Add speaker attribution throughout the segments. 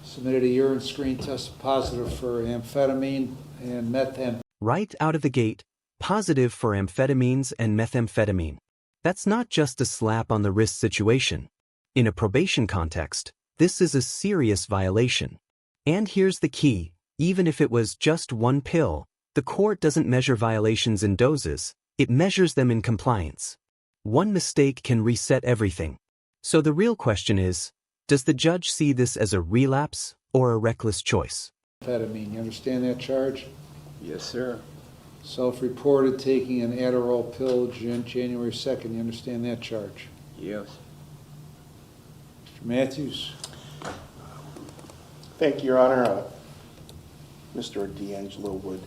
Speaker 1: Submitted a urine screen, tested positive for amphetamine and methamphetamine.
Speaker 2: Right out of the gate, positive for amphetamines and methamphetamine. That's not just a slap on the wrist situation. In a probation context, this is a serious violation. And here's the key, even if it was just one pill, the court doesn't measure violations in doses, it measures them in compliance. One mistake can reset everything. So the real question is, does the judge see this as a relapse or a reckless choice?
Speaker 1: Amphetamine, you understand that charge?
Speaker 3: Yes, sir.
Speaker 1: Self-reported taking an Adderall pill January 2nd, you understand that charge?
Speaker 3: Yes.
Speaker 1: Mr. Matthews?
Speaker 4: Thank you, Your Honor. Mr. D'Angelo would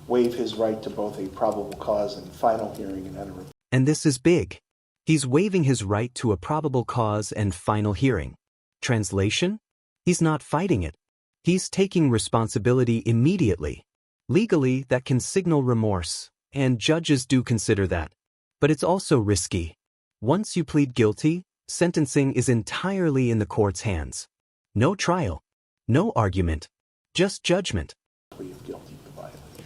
Speaker 4: waive his right to both a probable cause and final hearing and enter.
Speaker 2: And this is big. He's waiving his right to a probable cause and final hearing. Translation? He's not fighting it. He's taking responsibility immediately. Legally, that can signal remorse, and judges do consider that. But it's also risky. Once you plead guilty, sentencing is entirely in the court's hands. No trial, no argument, just judgment.
Speaker 4: Plea of guilty to violation.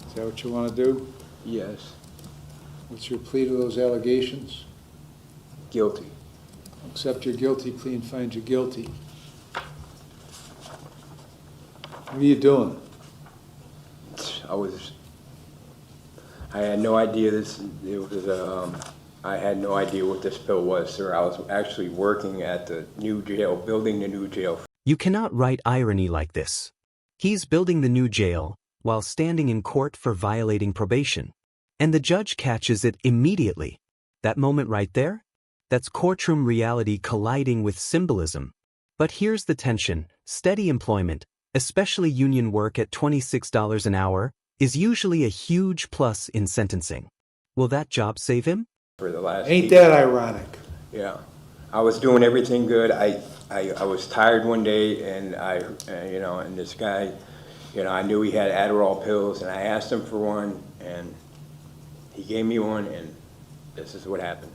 Speaker 1: Is that what you want to do?
Speaker 3: Yes.
Speaker 1: What's your plea to those allegations?
Speaker 3: Guilty.
Speaker 1: Accept your guilty plea and find you guilty. What are you doing?
Speaker 3: I had no idea I had no idea what this pill was, sir. I was actually working at the new jail, building the new jail.
Speaker 2: You cannot write irony like this. He's building the new jail while standing in court for violating probation. And the judge catches it immediately. That moment right there? That's courtroom reality colliding with symbolism. But here's the tension. Steady employment, especially union work at $26 an hour, is usually a huge plus in sentencing. Will that job save him?
Speaker 3: For the last
Speaker 1: Ain't that ironic?
Speaker 3: Yeah. I was doing everything good. I was tired one day, and and this guy, I knew he had Adderall pills, and I asked him for one, and he gave me one, and this is what happened.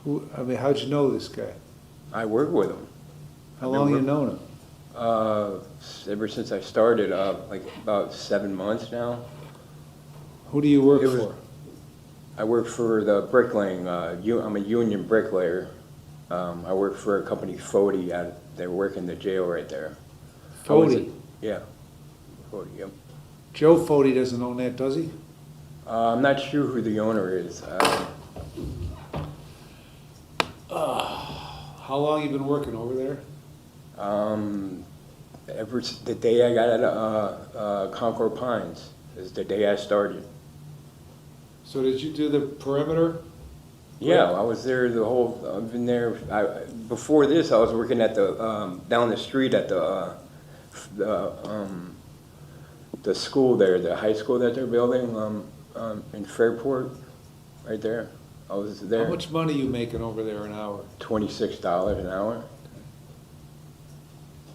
Speaker 1: How'd you know this guy?
Speaker 3: I work with him.
Speaker 1: How long you known him?
Speaker 3: Ever since I started, like about 7 months now.
Speaker 1: Who do you work for?
Speaker 3: I work for the bricklaying. I'm a union bricklayer. I work for a company, Fody. They work in the jail right there.
Speaker 1: Fody?
Speaker 3: Yeah. Fody, yep.
Speaker 1: Joe Fody doesn't own that, does he?
Speaker 3: I'm not sure who the owner is.
Speaker 1: How long you been working over there?
Speaker 3: Ever the day I got out of Concord Pines is the day I started.
Speaker 1: So did you do the perimeter?
Speaker 3: Yeah, I was there I've been there. Before this, I was working at the down the street at the school there, the high school that they're building in Fairport, right there. I was there.
Speaker 1: How much money you making over there an hour?
Speaker 3: $26 an hour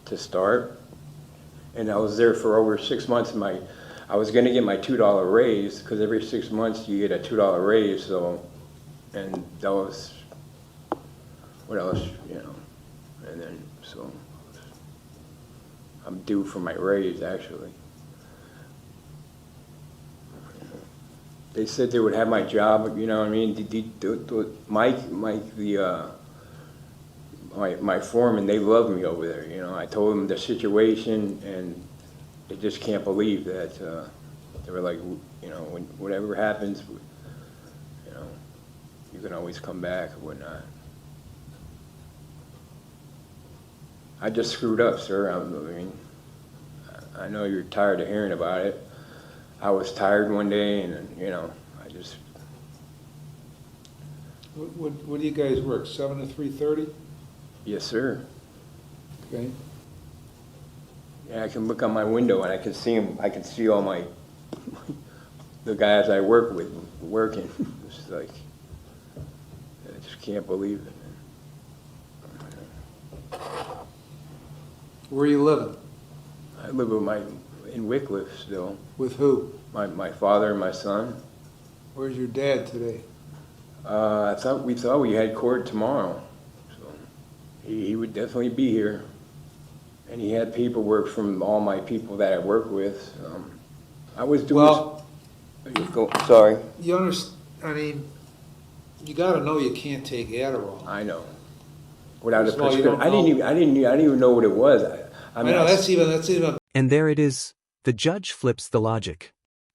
Speaker 3: to start, and I was there for over 6 months. I was going to get my $2 raise, because every 6 months you get a $2 raise. So, and that was what else, and then so I'm due for my raise actually. They said they would have my job, you know what I mean? My foreman, they love me over there, I told them the situation, and they just can't believe that, they were like, when whatever happens, you can always come back or whatnot. I just screwed up, sir. I know you're tired of hearing about it. I was tired one day, and I just.
Speaker 1: What do you guys work? 7 to 3:30?
Speaker 3: Yes, sir.
Speaker 1: Okay.
Speaker 3: Yeah, I can look out my window and I can see them. I can see all the guys I work with working. It's like I just can't believe it.
Speaker 1: Where are you living?
Speaker 3: I live in Wycliffe still.
Speaker 1: With who?
Speaker 3: My father and my son.
Speaker 1: Where's your dad today?
Speaker 3: We thought we had court tomorrow. He would definitely be here. And he had paperwork from all my people that I work with. I was doing.
Speaker 1: Well,
Speaker 3: Sorry.
Speaker 1: you understand, I mean, you gotta know you can't take Adderall.
Speaker 3: I know. Without a
Speaker 1: First of all, you
Speaker 3: prescription,
Speaker 1: don't
Speaker 3: I didn't even know what it was.
Speaker 1: I know, that's even.
Speaker 2: And there it is. The judge flips the logic.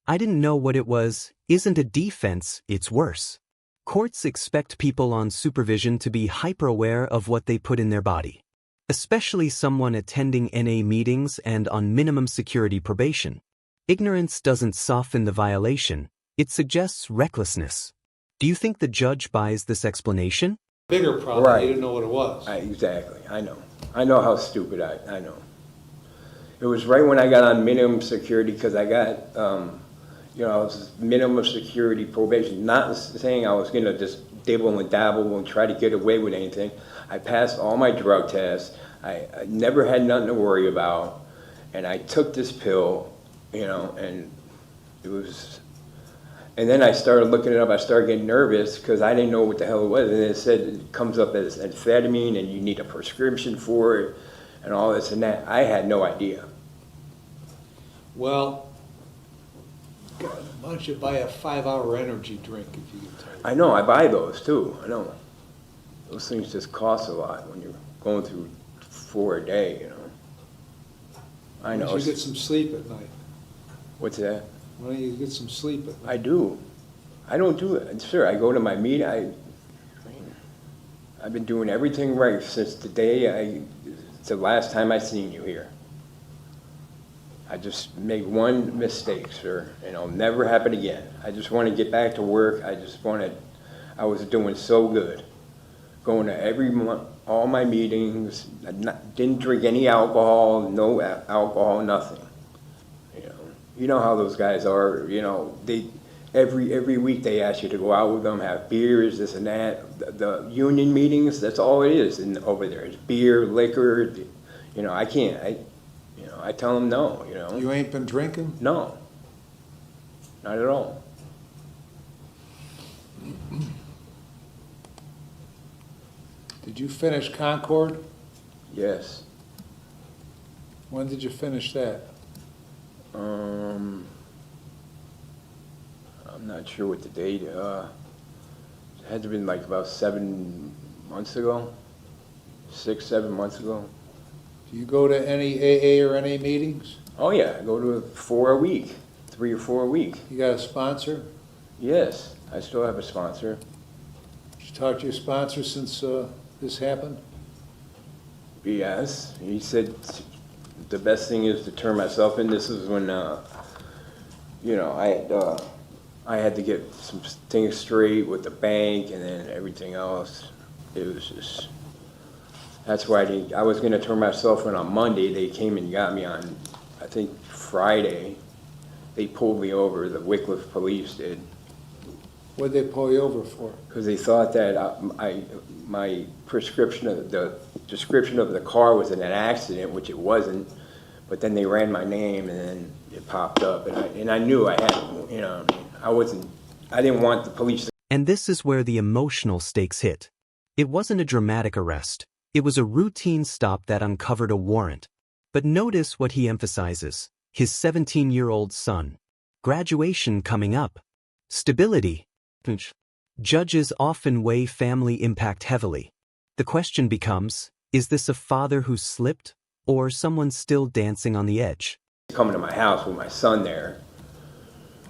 Speaker 2: I didn't know what it was isn't a defense, it's worse. Courts expect people on supervision to be hyper-aware of what they put in their body, especially someone attending NA meetings and on minimum security probation. Ignorance doesn't soften the violation, it suggests recklessness. Do you think the judge buys this explanation?
Speaker 1: Bigger problem,
Speaker 3: Right.
Speaker 1: you didn't know what it was.
Speaker 3: Exactly, I know. I know how stupid I know. It was right when I got on minimum security, because I got, I was minimum security probation, not saying I was gonna just dibble and dabble and try to get away with anything. I passed all my drug tests, I never had nothing to worry about, and I took this pill, and it was, and then I started looking it up, I started getting nervous, because I didn't know what the hell it was, and it said it comes up as amphetamine, and you need a prescription for it, and all this and that. I had no idea.
Speaker 1: Well, God, why don't you buy a 5-hour energy drink if you get tired?
Speaker 3: I know, I buy those too, I know. Those things just cost a lot when you're going through 4 a day, I know.
Speaker 1: Why don't you get some sleep at night?
Speaker 3: What's that?
Speaker 1: Why don't you get some sleep at night?
Speaker 3: I do. I don't do it. Sure, I go to my meeting. I've been doing everything right since the day it's the last time I seen you here. I just made one mistake, sir, and it'll never happen again. I just want to get back to work. I was doing so good. Going to every month, all my meetings, didn't drink any alcohol, no alcohol, nothing. You know how those guys are, they every week they ask you to go out with them, have beers, this and that. The union meetings, that's all it is over there. It's beer, liquor, I can't, I tell them no,
Speaker 1: You ain't been drinking?
Speaker 3: No, not at all.
Speaker 1: Did you finish Concord?
Speaker 3: Yes.
Speaker 1: When did you finish that?
Speaker 3: I'm not sure what the date, it had to have been like about 7 months ago, 6, 7 months ago.
Speaker 1: Do you go to any AA or NA meetings?
Speaker 3: Oh yeah, I go to 4 a week, 3 or 4 a week.
Speaker 1: You got a sponsor?
Speaker 3: Yes, I still have a sponsor.
Speaker 1: Did you talk to your sponsor since this happened?
Speaker 3: Yes, he said the best thing is to turn myself in. This is when, I had to get some things straight with the bank and then everything else. It was just, that's why I was going to turn myself in on Monday. They came and got me on, I think, Friday. They pulled me over, the Wycliffe police did.
Speaker 1: What'd they pull you over for?
Speaker 3: Because they thought that my prescription of the description of the car was in an accident, which it wasn't. But then they ran my name, and then it popped up, and I knew I had, I didn't want the police to.
Speaker 2: And this is where the emotional stakes hit. It wasn't a dramatic arrest. It was a routine stop that uncovered a warrant. But notice what he emphasizes: his 17-year-old son. Graduation coming up. Stability. Judges often weigh family impact heavily. The question becomes, is this a father who slipped, or someone still dancing on the edge?
Speaker 3: Coming to my house with my son there.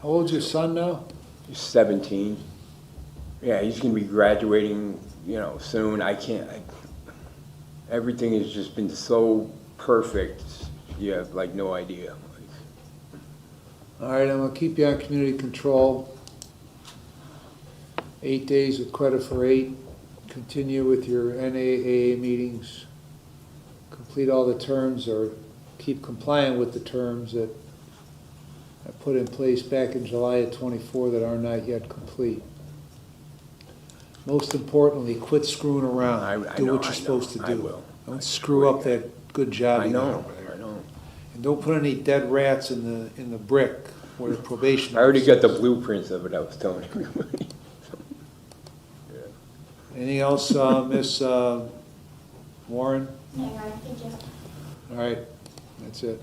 Speaker 1: How old's your son now?
Speaker 3: He's 17. Yeah, he's going to be graduating, soon. Everything has just been so perfect. You have like no idea.
Speaker 1: All right, I'm gonna keep you on community control. 8 days with credit for 8. Continue with your NAA meetings. Complete all the terms, or keep compliant with the terms that I put in place back in July of '24 that are not yet complete. Most importantly, quit screwing around. Do what you're supposed to do.
Speaker 3: I will.
Speaker 1: Don't screw up that good job you got over there.
Speaker 3: I know.
Speaker 1: And don't put any dead rats in the brick where the probation.
Speaker 3: I already got the blueprints of it, I was telling everybody.
Speaker 1: Anything else, Miss Warren?
Speaker 5: No, Your Honor, thank you.
Speaker 1: All right, that's it.